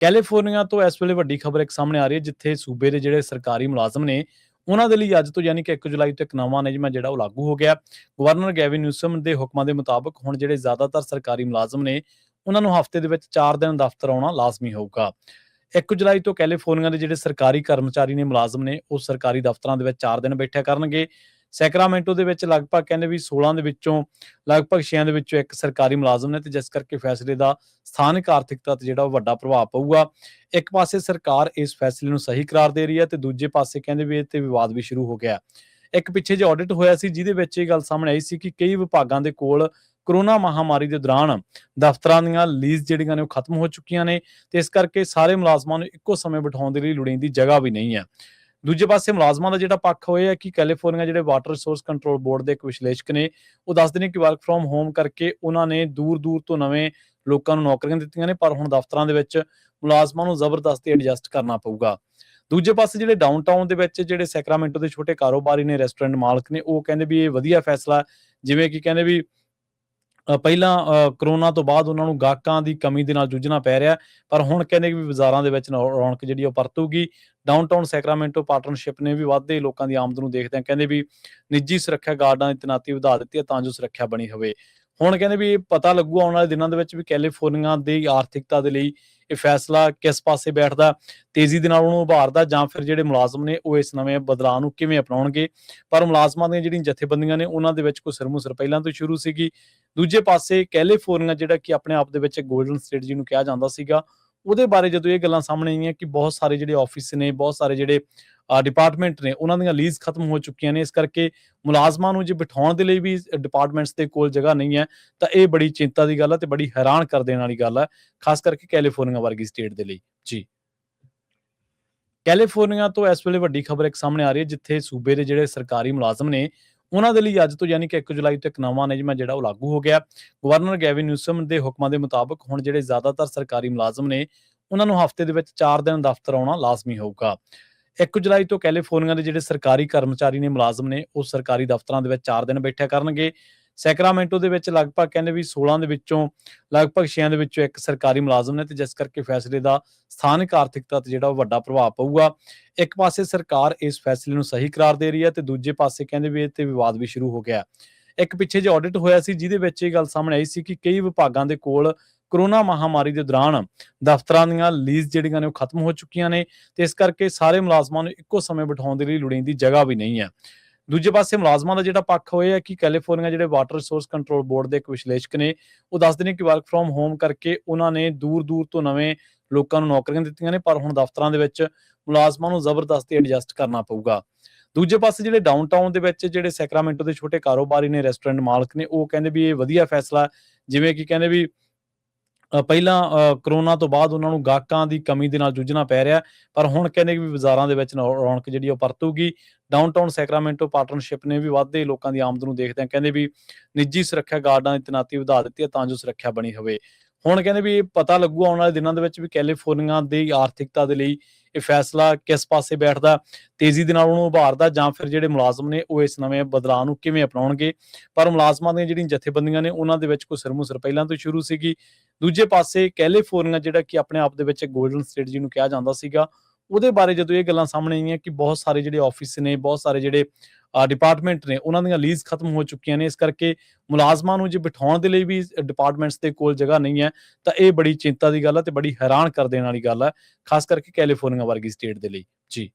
California ਤੋਂ ਇਸ ਵੇਲੇ ਵੱਡੀ ਖਬਰ ਇੱਕ ਸਾਹਮਣੇ ਆ ਰਹੀ ਹੈ, ਜਿੱਥੇ ਸੂਬੇ ਦੇ ਜਿਹੜੇ ਸਰਕਾਰੀ ਮੁਲਾਜ਼ਮ ਨੇ ਉਹਨਾਂ ਦੇ ਲਈ ਅੱਜ ਤੋਂ ਯਾਨੀ ਕਿ 1 ਜੁਲਾਈ ਤੋਂ ਇੱਕ ਨਵਾਂ ਨਿਯਮ ਹੈ ਜਿਹੜਾ ਉਹ ਲਾਗੂ ਹੋ ਗਿਆ। ਗਵਰਨਰ ਗੈਵਿਨ ਨਿਊਸਮ ਦੇ ਹੁਕਮਾਂ ਦੇ ਮੁਤਾਬਕ ਹੁਣ ਜਿਹੜੇ ਜ਼ਿਆਦਾਤਰ ਸਰਕਾਰੀ ਮੁਲਾਜ਼ਮ ਨੇ ਉਹਨਾਂ ਨੂੰ ਹਫ਼ਤੇ ਦੇ ਵਿੱਚ 4 ਦਿਨ ਦਫ਼ਤਰ ਆਉਣਾ ਲਾਜ਼ਮੀ ਹੋਊਗਾ। 1 ਜੁਲਾਈ ਤੋਂ ਕੈਲੀਫੋਰਨੀਆ ਦੇ ਜਿਹੜੇ ਸਰਕਾਰੀ ਕਰਮਚਾਰੀ ਨੇ, ਮੁਲਾਜ਼ਮ ਨੇ, ਉਹ ਸਰਕਾਰੀ ਦਫ਼ਤਰਾਂ ਦੇ ਵਿੱਚ 4 ਦਿਨ ਬੈਠਿਆ ਕਰਨਗੇ। ਸੈਕਰਾਮੈਂਟੋ ਦੇ ਵਿੱਚ ਲਗਭਗ ਕਹਿੰਦੇ ਵੀ 16 ਦੇ ਵਿੱਚੋਂ ਲਗਭਗ 6 ਦੇ ਵਿੱਚੋਂ ਇੱਕ ਸਰਕਾਰੀ ਮੁਲਾਜ਼ਮ ਨੇ, ਤੇ ਜਿਸ ਕਰਕੇ ਫੈਸਲੇ ਦਾ ਸਥਾਨਕ ਆਰਥਿਕਤਾ ਤੇ ਜਿਹੜਾ ਉਹ ਵੱਡਾ ਪ੍ਰਭਾਵ ਪਊਗਾ। ਇੱਕ ਪਾਸੇ ਸਰਕਾਰ ਇਸ ਫੈਸਲੇ ਨੂੰ ਸਹੀ ਕਰਾਰ ਦੇ ਰਹੀ ਹੈ, ਤੇ ਦੂਜੇ ਪਾਸੇ ਕਹਿੰਦੇ ਵੀ ਇਹ ਤੇ ਵਿਵਾਦ ਵੀ ਸ਼ੁਰੂ ਹੋ ਗਿਆ। ਇੱਕ ਪਿੱਛੇ ਜੇ ਆਡਿਟ ਹੋਇਆ ਸੀ, ਜਿਹਦੇ ਵਿੱਚ ਇਹ ਗੱਲ ਸਾਹਮਣੇ ਆਈ ਸੀ ਕਿ ਕਈ ਵਿਭਾਗਾਂ ਦੇ ਕੋਲ ਕਰੋਨਾ ਮਹਾਮਾਰੀ ਦੇ ਦੌਰਾਨ ਦਫ਼ਤਰਾਂ ਦੀਆਂ ਲੀਜ਼ ਜਿਹੜੀਆਂ ਨੇ ਉਹ ਖਤਮ ਹੋ ਚੁੱਕੀਆਂ ਨੇ, ਤੇ ਇਸ ਕਰਕੇ ਸਾਰੇ ਮੁਲਾਜ਼ਮਾਂ ਨੂੰ ਇੱਕੋ ਸਮੇਂ ਬਿਠਾਉਣ ਦੇ ਲਈ ਲੋੜੀਂਦੀ ਜਗ੍ਹਾ ਵੀ ਨਹੀਂ ਹੈ। ਦੂਜੇ ਪਾਸੇ ਮੁਲਾਜ਼ਮਾਂ ਦਾ ਜਿਹੜਾ ਪੱਖ ਹੋਇਆ ਕਿ ਕੈਲੀਫੋਰਨੀਆ ਜਿਹੜੇ ਵਾਟਰ ਰਿਸੋਰਸ ਕੰਟਰੋਲ ਬੋਰਡ ਦੇ ਇੱਕ ਵਿਸ਼ਲੇਸ਼ਕ ਨੇ, ਉਹ ਦੱਸਦੇ ਨੇ ਕਿ ਵਰਕ ਫਰੋਮ ਹੋਮ ਕਰਕੇ ਉਹਨਾਂ ਨੇ ਦੂਰ-ਦੂਰ ਤੋਂ ਨਵੇਂ ਲੋਕਾਂ ਨੂੰ ਨੌਕਰੀਆਂ ਦਿੱਤੀਆਂ ਨੇ, ਪਰ ਹੁਣ ਦਫ਼ਤਰਾਂ ਦੇ ਵਿੱਚ ਮੁਲਾਜ਼ਮਾਂ ਨੂੰ ਜ਼ਬਰਦਸਤੀ ਐਡਜਸਟ ਕਰਨਾ ਪਊਗਾ। ਦੂਜੇ ਪਾਸੇ ਜਿਹੜੇ ਡਾਊਨਟਾਊਨ ਦੇ ਵਿੱਚ ਜਿਹੜੇ ਸੈਕਰਾਮੈਂਟੋ ਦੇ ਛੋਟੇ ਕਾਰੋਬਾਰੀ ਨੇ, ਰੈਸਟੋਰੈਂਟ ਮਾਲਕ ਨੇ, ਉਹ ਕਹਿੰਦੇ ਵੀ ਇਹ ਵਧੀਆ ਫੈਸਲਾ, ਜਿਵੇਂ ਕਿ ਕਹਿੰਦੇ ਵੀ ਪਹਿਲਾਂ ਕਰੋਨਾ ਤੋਂ ਬਾਅਦ ਉਹਨਾਂ ਨੂੰ ਗਾਹਕਾਂ ਦੀ ਕਮੀ ਦੇ ਨਾਲ ਜੂਝਣਾ ਪੈ ਰਿਹਾ, ਪਰ ਹੁਣ ਕਹਿੰਦੇ ਵੀ ਬਾਜ਼ਾਰਾਂ ਦੇ ਵਿੱਚ ਰੌਣਕ ਜਿਹੜੀ ਉਹ ਪਰਤੂਗੀ। ਡਾਊਨਟਾਊਨ ਸੈਕਰਾਮੈਂਟੋ ਪਾਰਟਨਰਸ਼ਿਪ ਨੇ ਵੀ ਵੱਧਦੇ ਲੋਕਾਂ ਦੀ ਆਮਦ ਨੂੰ ਦੇਖਦਿਆਂ ਕਹਿੰਦੇ ਵੀ ਨਿੱਜੀ ਸੁਰੱਖਿਆ ਗਾਰਡਾਂ ਦੀ ਤੈਨਾਤੀ ਵਧਾ ਦਿੱਤੀ ਹੈ, ਤਾਂ ਜੋ ਸੁਰੱਖਿਆ ਬਣੀ ਹੋਵੇ। ਹੁਣ ਕਹਿੰਦੇ ਵੀ ਇਹ ਪਤਾ ਲੱਗੂ ਆਉਣ ਵਾਲੇ ਦਿਨਾਂ ਦੇ ਵਿੱਚ ਵੀ ਕੈਲੀਫੋਰਨੀਆ ਦੀ ਆਰਥਿਕਤਾ ਦੇ ਲਈ ਇਹ ਫੈਸਲਾ ਕਿਸ ਪਾਸੇ ਬੈਠਦਾ, ਤੇਜ਼ੀ ਦੇ ਨਾਲ ਉਹਨੂੰ ਉਭਾਰਦਾ, ਜਾਂ ਫਿਰ ਜਿਹੜੇ ਮੁਲਾਜ਼ਮ ਨੇ ਉਹ ਇਸ ਨਵੇਂ ਬਦਲਾਅ ਨੂੰ ਕਿਵੇਂ ਅਪਣਾਉਣਗੇ। ਪਰ ਮੁਲਾਜ਼ਮਾਂ ਦੀਆਂ ਜਿਹੜੀਆਂ ਜਥੇਬੰਦੀਆਂ ਨੇ, ਉਹਨਾਂ ਦੇ ਵਿੱਚ ਕੋਈ ਸਿਰਮੁਸਰ ਪਹਿਲਾਂ ਤੋਂ ਸ਼ੁਰੂ ਸੀਗੀ। ਦੂਜੇ ਪਾਸੇ ਕੈਲੀਫੋਰਨੀਆ ਜਿਹੜਾ ਕਿ ਆਪਣੇ ਆਪ ਦੇ ਵਿੱਚ ਗੋਲਡਨ ਸਟੇਟ ਜਿਹਨੂੰ ਕਿਹਾ ਜਾਂਦਾ ਸੀਗਾ, ਉਹਦੇ ਬਾਰੇ ਜਦੋਂ ਇਹ ਗੱਲਾਂ ਸਾਹਮਣੇ ਆਈਆਂ ਕਿ ਬਹੁਤ ਸਾਰੇ ਜਿਹੜੇ ਆਫਿਸ ਨੇ, ਬਹੁਤ ਸਾਰੇ ਜਿਹੜੇ ਡਿਪਾਰਟਮੈਂਟ ਨੇ, ਉਹਨਾਂ ਦੀਆਂ ਲੀਜ਼ ਖਤਮ ਹੋ ਚੁੱਕੀਆਂ ਨੇ, ਇਸ ਕਰਕੇ ਮੁਲਾਜ਼ਮਾਂ ਨੂੰ ਜੇ ਬਿਠਾਉਣ ਦੇ ਲਈ ਵੀ ਡਿਪਾਰਟਮੈਂਟਸ ਦੇ ਕੋਲ ਜਗ੍ਹਾ ਨਹੀਂ ਹੈ, ਤਾਂ ਇਹ ਬੜੀ ਚਿੰਤਾ ਦੀ ਗੱਲ ਹੈ ਤੇ ਬੜੀ ਹੈਰਾਨ ਕਰ ਦੇਣ ਵਾਲੀ ਗੱਲ ਹੈ, ਖਾਸ ਕਰਕੇ ਕੈਲੀਫੋਰਨੀਆ ਵਰਗੀ ਸਟੇਟ ਦੇ ਲਈ। ਜੀ, ਕੈਲੀਫੋਰਨੀਆ ਤੋਂ ਇਸ ਵੇਲੇ ਵੱਡੀ ਖਬਰ ਇੱਕ ਸਾਹਮਣੇ ਆ ਰਹੀ ਹੈ, ਜਿੱਥੇ ਸੂਬੇ ਦੇ ਜਿਹੜੇ ਸਰਕਾਰੀ ਮੁਲਾਜ਼ਮ ਨੇ ਉਹਨਾਂ ਦੇ ਲਈ ਅੱਜ ਤੋਂ ਯਾਨੀ ਕਿ 1 ਜੁਲਾਈ ਤੋਂ ਇੱਕ ਨਵਾਂ ਨਿਯਮ ਹੈ ਜਿਹੜਾ ਉਹ ਲਾਗੂ ਹੋ ਗਿਆ। ਗਵਰਨਰ ਗੈਵਿਨ ਨਿਊਸਮ ਦੇ ਹੁਕਮਾਂ ਦੇ ਮੁਤਾਬਕ ਹੁਣ ਜਿਹੜੇ ਜ਼ਿਆਦਾਤਰ ਸਰਕਾਰੀ ਮੁਲਾਜ਼ਮ ਨੇ ਉਹਨਾਂ ਨੂੰ ਹਫ਼ਤੇ ਦੇ ਵਿੱਚ 4 ਦਿਨ ਦਫ਼ਤਰ ਆਉਣਾ ਲਾਜ਼ਮੀ ਹੋਊਗਾ। 1 ਜੁਲਾਈ ਤੋਂ ਕੈਲੀਫੋਰਨੀਆ ਦੇ ਜਿਹੜੇ ਸਰਕਾਰੀ ਕਰਮਚਾਰੀ ਨੇ, ਮੁਲਾਜ਼ਮ ਨੇ, ਉਹ ਸਰਕਾਰੀ ਦਫ਼ਤਰਾਂ ਦੇ ਵਿੱਚ 4 ਦਿਨ ਬੈਠਿਆ ਕਰਨਗੇ। ਸੈਕਰਾਮੈਂਟੋ ਦੇ ਵਿੱਚ ਲਗਭਗ ਕਹਿੰਦੇ ਵੀ 16 ਦੇ ਵਿੱਚੋਂ ਲਗਭਗ 6 ਦੇ ਵਿੱਚੋਂ ਇੱਕ ਸਰਕਾਰੀ ਮੁਲਾਜ਼ਮ ਨੇ, ਤੇ ਜਿਸ ਕਰਕੇ ਫੈਸਲੇ ਦਾ ਸਥਾਨਕ ਆਰਥਿਕਤਾ ਤੇ ਜਿਹੜਾ ਉਹ ਵੱਡਾ ਪ੍ਰਭਾਵ ਪਊਗਾ। ਇੱਕ ਪਾਸੇ ਸਰਕਾਰ ਇਸ ਫੈਸਲੇ ਨੂੰ ਸਹੀ ਕਰਾਰ ਦੇ ਰਹੀ ਹੈ, ਤੇ ਦੂਜੇ ਪਾਸੇ ਕਹਿੰਦੇ ਵੀ ਇਹ ਤੇ ਵਿਵਾਦ ਵੀ ਸ਼ੁਰੂ ਹੋ ਗਿਆ। ਇੱਕ ਪਿੱਛੇ ਜੇ ਆਡਿਟ ਹੋਇਆ ਸੀ, ਜਿਹਦੇ ਵਿੱਚ ਇਹ ਗੱਲ ਸਾਹਮਣੇ ਆਈ ਸੀ ਕਿ ਕਈ ਵਿਭਾਗਾਂ ਦੇ ਕੋਲ ਕਰੋਨਾ ਮਹਾਮਾਰੀ ਦੇ ਦੌਰਾਨ ਦਫ਼ਤਰਾਂ ਦੀਆਂ ਲੀਜ਼ ਜਿਹੜੀਆਂ ਨੇ ਉਹ ਖਤਮ ਹੋ ਚੁੱਕੀਆਂ ਨੇ, ਤੇ ਇਸ ਕਰਕੇ ਸਾਰੇ ਮੁਲਾਜ਼ਮਾਂ ਨੂੰ ਇੱਕੋ ਸਮੇਂ ਬਿਠਾਉਣ ਦੇ ਲਈ ਲੋੜੀਂਦੀ ਜਗ੍ਹਾ ਵੀ ਨਹੀਂ ਹੈ। ਦੂਜੇ ਪਾਸੇ ਮੁਲਾਜ਼ਮਾਂ ਦਾ ਜਿਹੜਾ ਪੱਖ ਹੋਇਆ ਕਿ ਕੈਲੀਫੋਰਨੀਆ ਜਿਹੜੇ ਵਾਟਰ ਰਿਸੋਰਸ ਕੰਟਰੋਲ ਬੋਰਡ ਦੇ ਇੱਕ ਵਿਸ਼ਲੇਸ਼ਕ ਨੇ, ਉਹ ਦੱਸਦੇ ਨੇ ਕਿ ਵਰਕ ਫਰੋਮ ਹੋਮ ਕਰਕੇ ਉਹਨਾਂ ਨੇ ਦੂਰ-ਦੂਰ ਤੋਂ ਨਵੇਂ ਲੋਕਾਂ ਨੂੰ ਨੌਕਰੀਆਂ ਦਿੱਤੀਆਂ ਨੇ, ਪਰ ਹੁਣ ਦਫ਼ਤਰਾਂ ਦੇ ਵਿੱਚ ਮੁਲਾਜ਼ਮਾਂ ਨੂੰ ਜ਼ਬਰਦਸਤੀ ਐਡਜਸਟ ਕਰਨਾ ਪਊਗਾ। ਦੂਜੇ ਪਾਸੇ ਜਿਹੜੇ ਡਾਊਨਟਾਊਨ ਦੇ ਵਿੱਚ ਜਿਹੜੇ ਸੈਕਰਾਮੈਂਟੋ ਦੇ ਛੋਟੇ ਕਾਰੋਬਾਰੀ ਨੇ, ਰੈਸਟੋਰੈਂਟ ਮਾਲਕ ਨੇ, ਉਹ ਕਹਿੰਦੇ ਵੀ ਇਹ ਵਧੀਆ ਫੈਸਲਾ, ਜਿਵੇਂ ਕਿ ਕਹਿੰਦੇ ਵੀ ਪਹਿਲਾਂ ਕਰੋਨਾ ਤੋਂ ਬਾਅਦ ਉਹਨਾਂ ਨੂੰ ਗਾਹਕਾਂ ਦੀ ਕਮੀ ਦੇ ਨਾਲ ਜੂਝਣਾ ਪੈ ਰਿਹਾ, ਪਰ ਹੁਣ ਕਹਿੰਦੇ ਵੀ ਬਾਜ਼ਾਰਾਂ ਦੇ ਵਿੱਚ ਰੌਣਕ ਜਿਹੜੀ ਉਹ ਪਰਤੂਗੀ। ਡਾਊਨਟਾਊਨ ਸੈਕਰਾਮੈਂਟੋ ਪਾਰਟਨਰਸ਼ਿਪ ਨੇ ਵੀ ਵੱਧਦੇ ਲੋਕਾਂ ਦੀ ਆਮਦ ਨੂੰ ਦੇਖਦਿਆਂ ਕਹਿੰਦੇ ਵੀ ਨਿੱਜੀ ਸੁਰੱਖਿਆ ਗਾਰਡਾਂ ਦੀ ਤੈਨਾਤੀ ਵਧਾ ਦਿੱਤੀ ਹੈ, ਤਾਂ ਜੋ ਸੁਰੱਖਿਆ ਬਣੀ ਹੋਵੇ। ਹੁਣ ਕਹਿੰਦੇ ਵੀ ਇਹ ਪਤਾ ਲੱਗੂ ਆਉਣ ਵਾਲੇ ਦਿਨਾਂ ਦੇ ਵਿੱਚ ਵੀ ਕੈਲੀਫੋਰਨੀਆ ਦੀ ਆਰਥਿਕਤਾ ਦੇ ਲਈ ਇਹ ਫੈਸਲਾ ਕਿਸ ਪਾਸੇ ਬੈਠਦਾ, ਤੇਜ਼ੀ ਦੇ ਨਾਲ ਉਹਨੂੰ ਉਭਾਰਦਾ, ਜਾਂ ਫਿਰ ਜਿਹੜੇ ਮੁਲਾਜ਼ਮ ਨੇ ਉਹ ਇਸ ਨਵੇਂ ਬਦਲਾਅ ਨੂੰ ਕਿਵੇਂ ਅਪਣਾਉਣਗੇ। ਪਰ ਮੁਲਾਜ਼ਮਾਂ ਦੀਆਂ ਜਿਹੜੀਆਂ ਜਥੇਬੰਦੀਆਂ ਨੇ, ਉਹਨਾਂ ਦੇ ਵਿੱਚ ਕੋਈ ਸਿਰਮੁਸਰ ਪਹਿਲਾਂ ਤੋਂ ਸ਼ੁਰੂ ਸੀਗੀ। ਦੂਜੇ ਪਾਸੇ ਕੈਲੀਫੋਰਨੀਆ ਜਿਹੜਾ ਕਿ ਆਪਣੇ ਆਪ ਦੇ ਵਿੱਚ ਗੋਲਡਨ ਸਟੇਟ ਜਿਹਨੂੰ ਕਿਹਾ ਜਾਂਦਾ ਸੀਗਾ, ਉਹਦੇ ਬਾਰੇ ਜਦੋਂ ਇਹ ਗੱਲਾਂ ਸਾਹਮਣੇ ਆਈਆਂ ਕਿ ਬਹੁਤ ਸਾਰੇ ਜਿਹੜੇ ਆਫਿਸ ਨੇ, ਬਹੁਤ ਸਾਰੇ ਜਿਹੜੇ ਡਿਪਾਰਟਮੈਂਟ ਨੇ, ਉਹਨਾਂ ਦੀਆਂ ਲੀਜ਼ ਖਤਮ ਹੋ ਚੁੱਕੀਆਂ ਨੇ, ਇਸ ਕਰਕੇ ਮੁਲਾਜ਼ਮਾਂ ਨੂੰ ਜੇ ਬਿਠਾਉਣ ਦੇ ਲਈ ਵੀ ਡਿਪਾਰਟਮੈਂਟਸ ਦੇ ਕੋਲ ਜਗ੍ਹਾ ਨਹੀਂ ਹੈ, ਤਾਂ ਇਹ ਬੜੀ ਚਿੰਤਾ ਦੀ ਗੱਲ ਹੈ ਤੇ ਬੜੀ ਹੈਰਾਨ ਕਰ ਦੇਣ ਵਾਲੀ ਗੱਲ ਹੈ, ਖਾਸ ਕਰਕੇ ਕੈਲੀਫੋਰਨੀਆ ਵਰਗੀ ਸਟੇਟ ਦੇ ਲਈ। ਜੀ।